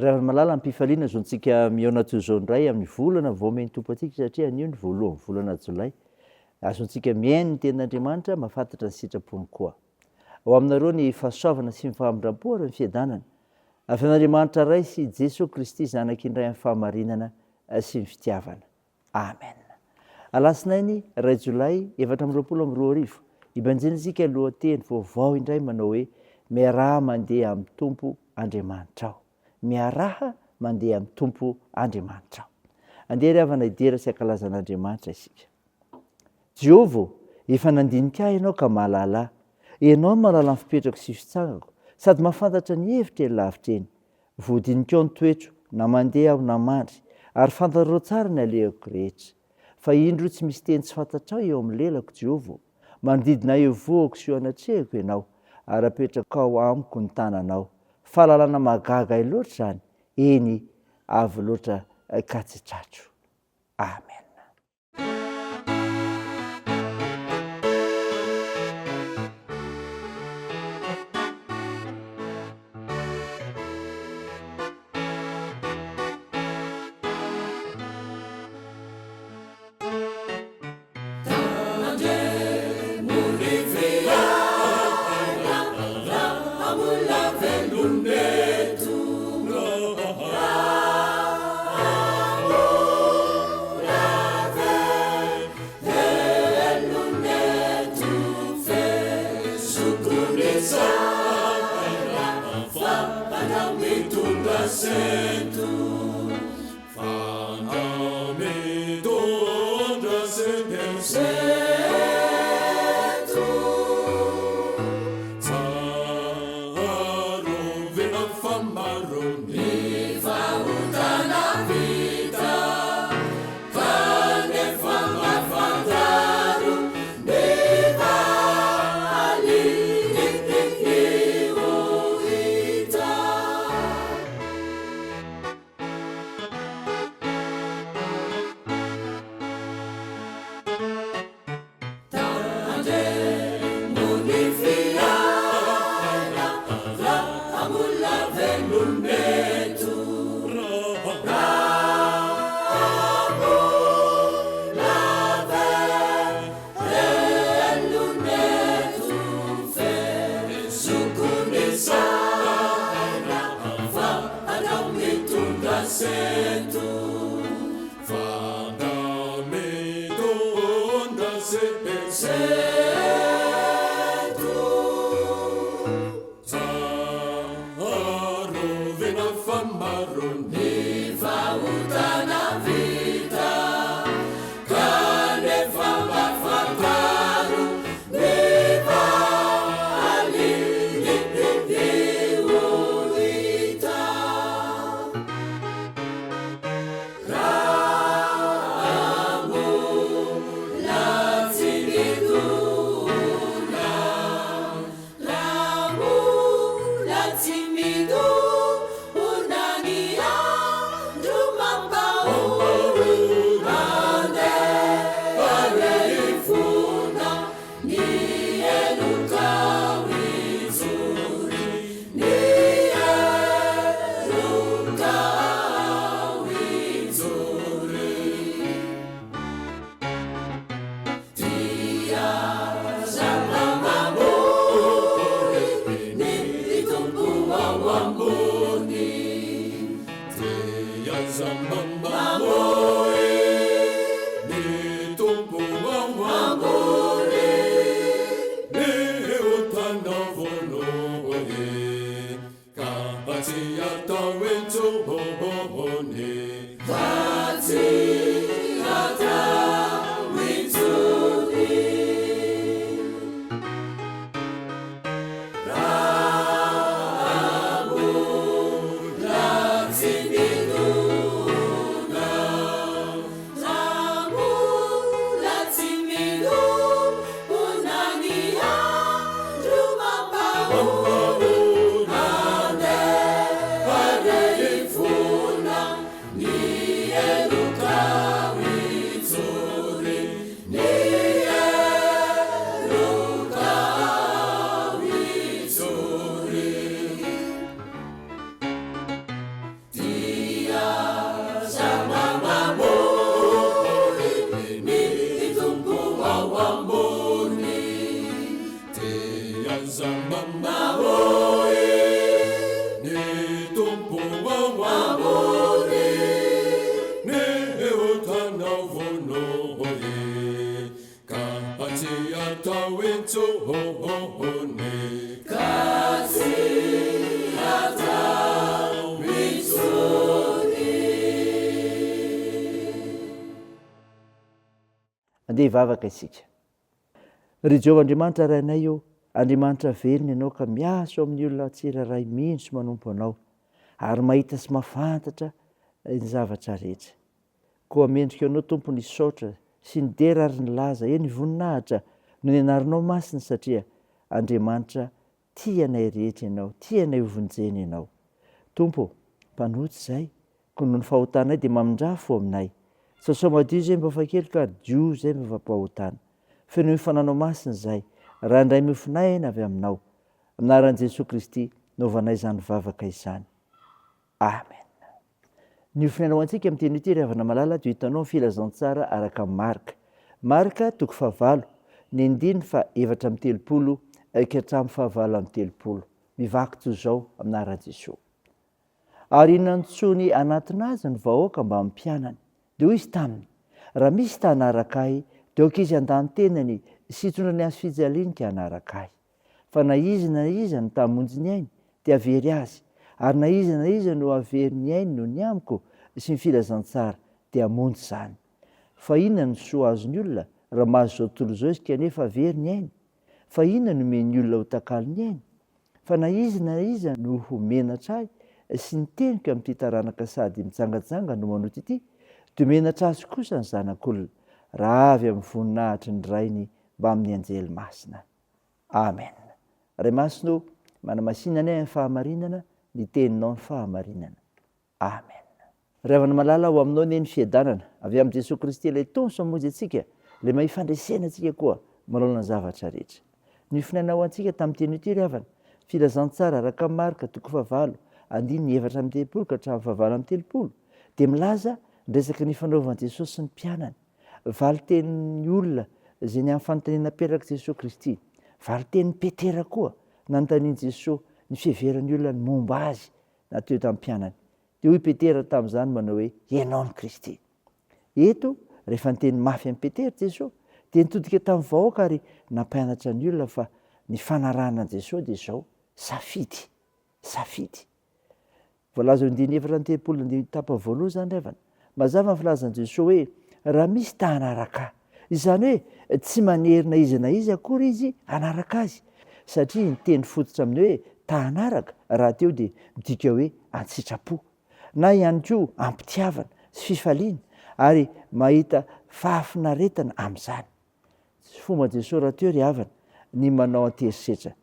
Ray malala ampifaliana zao ntsika miaona toy izao ndray amin'ny volana voameny tompo atsika satria anio ny voalohan'ny volana jolay. Azontsika miaino ny tenin'Andriamanitra mahafantatra ny sitrapony koa. Ao aminareo ny fahasoavana sy ny fahamindram-po ary ny fiadanana avy amin'Andriamanitra ray sy Jesosy Kristy zanak'indray amin'ny fahamarinana sy ny fitiavana. Amen. Alasinainy 2 Jolay 2024 ibanjintsika lohateny vaovao indray manao hoe miaraha mandeha amin'ny tompo Andriamanitra aho. Miaraha mandeha amin'ny tompo Andriamanitra aho. Andeha ry havana idera sy ankalazan'Andriamanitra isika. Jehovah, efa nandinika ianao ka mahalala. Ianao mahalala ny fipetrako sy fitsangako sady mahafantatra ny hevitra eny lavitra eny. Voadinikao ny toetro na mandeha aho na mandry ary fantarao tsara ny alehako rehetra. Fa indro tsy misy teny tsy fantatrao eo amin'ny lelako Jehovah. Manodidina eo voako sy eo anatrehako ianao ary apetraka ao amiko ny tananao. Fahalalana magaga loatra izany, eny avy loatra ka tsy tratro. Amen. tsy atao intsony andeha hivavaka isika. Ry Jehovah Andriamanitra rainay io, Andriamanitra velona ianao ka miaso amin'ny olona tsiraray mihitsy manompo anao ary mahita sy mahafantatra ny zavatra rehetra. Koa mendrika ianao tompo ny saotra sy ny dera ary ny laza eny voninahitra no ny anarinao masina satria Andriamanitra tia anay rehetra ianao, tia anay hovonjena ianao. Tompo, mpanotsy izay, ko noho ny fahotanay dia mamindrafo aminay. Sasao madio izay mba fakely ka dio izay mba fampahotana. Feno mifananao masina izay, raha indray mifinaina avy aminao. Anaran'i Jesosy Kristy naovanay izany vavaka izany. Amen. Ny ofinainao antsika amin'ny teny ity ravana malala dia hitanao ny filazantsara araka amin'ny Marika. Marika 9 ny 7:30 ka hatramin'ny 9:30. Mivaky toy izao aminaran'i Jesosy. Ary nantsony anatinazy ny vahoaka mba hampianany. Dia hoy izy taminy, raha misy ta hanaraka ahy, dia aoka izy an-danin-tenany sy hitondra ny azy fijaliana hanaraka ahy. Fa na iza na iza no tamonjy ny ainy dia avery azy, ary na iza no avery ny ainy no ny amiko sy ny filazantsara dia hamonjy izany. Fa inona no soa azony olona raha mahazo izao tontolo izao izy kanefa avery ny ainy? Fa inona no omeny olona ho takalo ny ainy? Fa na iza no homenatra ahy sy ny teniko amin'ity taranaka sady mitsangajanga no manoto ity, dia menatra azy kosa ny zanak'olona raha avy amin'ny voninahitry ny rainy mba amin'ny anjely masina. Amen. Ray masino, manamasinana amin'ny fahamarinana, ny teninao ny fahamarinana. Amen. Ravana malala ho aminao ny fiadanana avy amin'ny Jesosy Kristy ilay tonso hamonjy antsika, ilay mahifandresena antsika koa manao ny zavatra rehetra. Ny finainao antsika tamin'ny teny ity ravana, filazantsara araka amin'ny Marika 9:7 ka hatramin'ny 9:30 dia milaza resaka ny fanaovan'i Jesosy sy ny mpianany. Valitenin'ny olona izay ny amin'ny fanontaniana petraka Jesosy Kristy. Valitenin'ny Petera koa nanontanian'i Jesosy ny fiheveran'ny olona ny momba azy na teo tamin'ny mpianany. Dia hoy Petera tamin'izany manao hoe ianao ny Kristy. Eto rehefa niteny mafy amin'ny Petera Jesosy dia nitodika tamin'ny vahoaka ary nampianatra ny olona fa ny fanarahan'i Jesosy dia izao, safidy. Voalaza 9:30 ny tapa voalohany izany revana. Mazava ny filazan'i Jesosy hoe raha misy ta hanaraka, izany hoe tsy manery na iza akory izy hanaraka azy, satria ny teny fototra amin'ny hoe ta hanaraka raha teo dia midika hoe an-tsitrapo, na ihany koa ampitiavana sy fifaliana ary mahita fahafinaretana amin'izany. Fomba Jesosy raha teo ry havana ny manao anterisetra,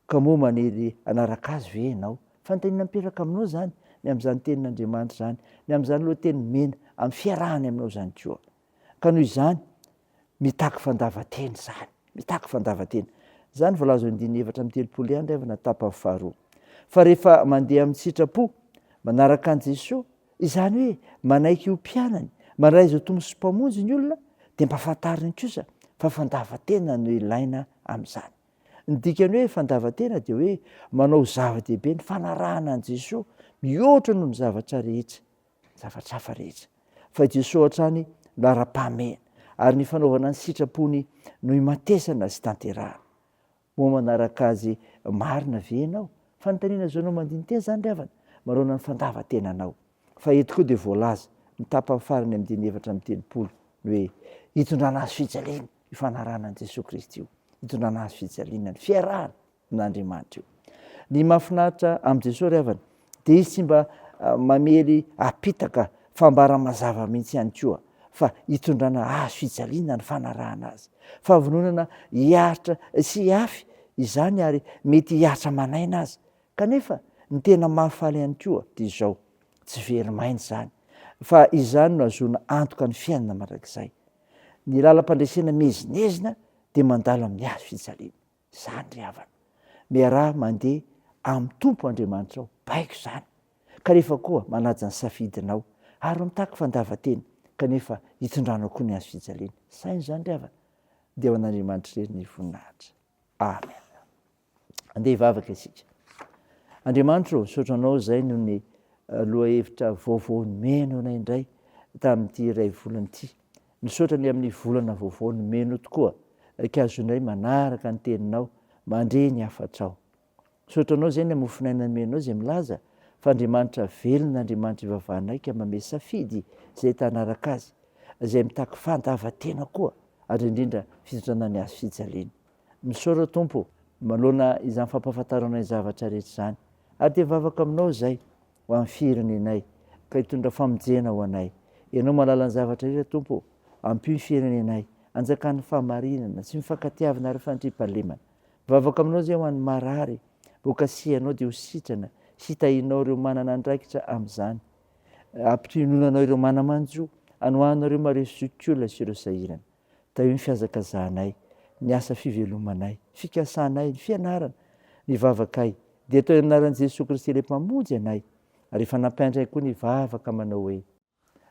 ka moa manery hanaraka azy ve ianao? Fanontaniana mipetraka aminao izany, ny amin'izany tenin'Andriamanitra izany, ny amin'izany loha teny mena amin'ny fiarahany aminao izany koa. Ka noho izany mitaky fandavan-teny izany. Izany voalaza 9:30 ihany revana tapany faharoa. Fa rehefa mandeha amin'ny sitrapo manaraka an'i Jesosy, izany hoe manaiky ho mpianany, mandray izao tomosy mpamonjy ny olona, dia mba fantariny kosa fa fandavan-tena no ilaina amin'izany. Ny dikany hoe fandavan-tena dia hoe manao zava-dehibe ny fanarahana an'i Jesosy mihoatra noho ny zavatra hafa rehetra. Fa Jesosy hatrany lara-pahamehana ary ny fanaovana ny sitrapony no himatesana sy tanterahana. Moa manaraka azy marina ve ianao? Fanontaniana izao anao mandini-teny izany revana, manao ny fandavan-tenanao. Fa eto koa dia voalaza ny tapany farany amin'ny 9:30 ny hoe hitondrana azy fijaliana io fanarahana an'i Jesosy Kristy io, hitondrana azy fijaliana ny fiarahana amin'Andriamanitra io. Ny mahafinaritra amin'i Jesosy revana dia izy tsy mba mamely apitaka fambara-mazava mihitsy ihany koa, fa hitondrana azy fijaliana ny fanarahana azy. Fahavononana hiaritra sy hiafy izany ary mety hiaritra manaina azy. Kanefa ny tena mahafaly ihany koa dia izao, tsy very maina izany, fa izany no ahazoana antoka ny fiainana mandrakizay. Ny lalam-pandresena mezinezina dia mandalo amin'ny azy fijaliana. Izany ry havana. Miaraha mandeha amin'ny tompo Andriamanitra ao, baiko izany. Kanefa koa manaja ny safidinao ary mitaky fandavan-tena, kanefa hitondranao koa ny azy fijaliana. Saina izany ry havana. Dia ho an'Andriamanitra irery ny voninahitra. Amen. Andeha hivavaka isika. Andriamanitra, saotranao izay noho ny lohahevitra vaovao nomeno anay indray tamin'ity iray volana ity. Nisaotra ny amin'ny volana vaovao nomeno tokoa ka azonay manaraka ny teninao mandre ny afatrao. Sotranao zay ny amofinaina menao zay milaza fa Andriamanitra velona, Andriamanitra ivavahanay ka mame safidy zay tanaraka azy, zay mitaky fandavan-tena koa ary indrindra fitondràna ny azy fijaliana. Misaora Tompo manoloana izany fampahafantarana ny zavatra rehetra izany, ary dia vavaka aminao zay ho amin'ny firenenay ka hitondra famonjena ho anay. Ianao mahalala ny zavatra rehetra Tompo, ampio ny firenenay anjakan'ny fahamarinana sy mifankatiavana ary fandriam-pahalemana. Vavaka aminao zay ho an'ny marary, vokasihanao dia ho sitrana sy hitahinao ireo manana andraikitra amin'izany. Ampitohinonanao ireo manamanjo, anohanareo mareo zokiolona sy ireo sahirana. Tao ny fihazakazahanay, ny asa fivelomanay, fikasanay, ny fianarana, ny vavakay, dia atao anaran'i Jesosy Kristy ilay mpamonjy anay, ary efa nampiandray koa ny vavaka manao hoe: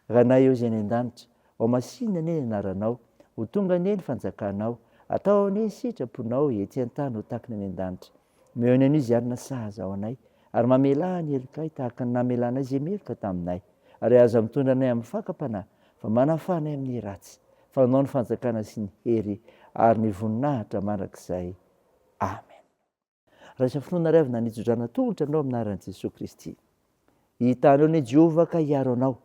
ranay eo izay any an-danitra, ao masinina anie ny anaranao, ho tonga anie ny fanjakanao, atao anie ny sitraponao ety an-tany ho tahaka ny any an-danitra. Meo any an'izy arina sahaza ao anay, ary mamela ny helokay tahaka ny namelanay izay meloka taminay, ary aza mitondra anay amin'ny fakam-panahy, fa manafanay amin'ny ratsy, fa anao ny fanjakana sy ny hery ary ny voninahitra mandrakizay. Amen. Raha safinoana ray avy nanitsodrana tongotra anao amin'ny anaran'i Jesosy Kristy. Hitanao ny Jehovah ka hiaro anao,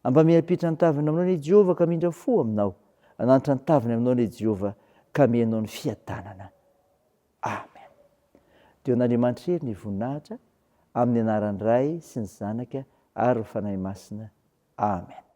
ampamirapitra ny taviny aminao ny Jehovah ka mindra fo aminao, hananitra ny taviny aminao ny Jehovah ka mianao ny fiadanana. Amen. Teo n'Andriamanitra hery ny voninahitra, amin'ny anaran'ny Ray sy ny Zanaka ary ny fanahy masina. Amen.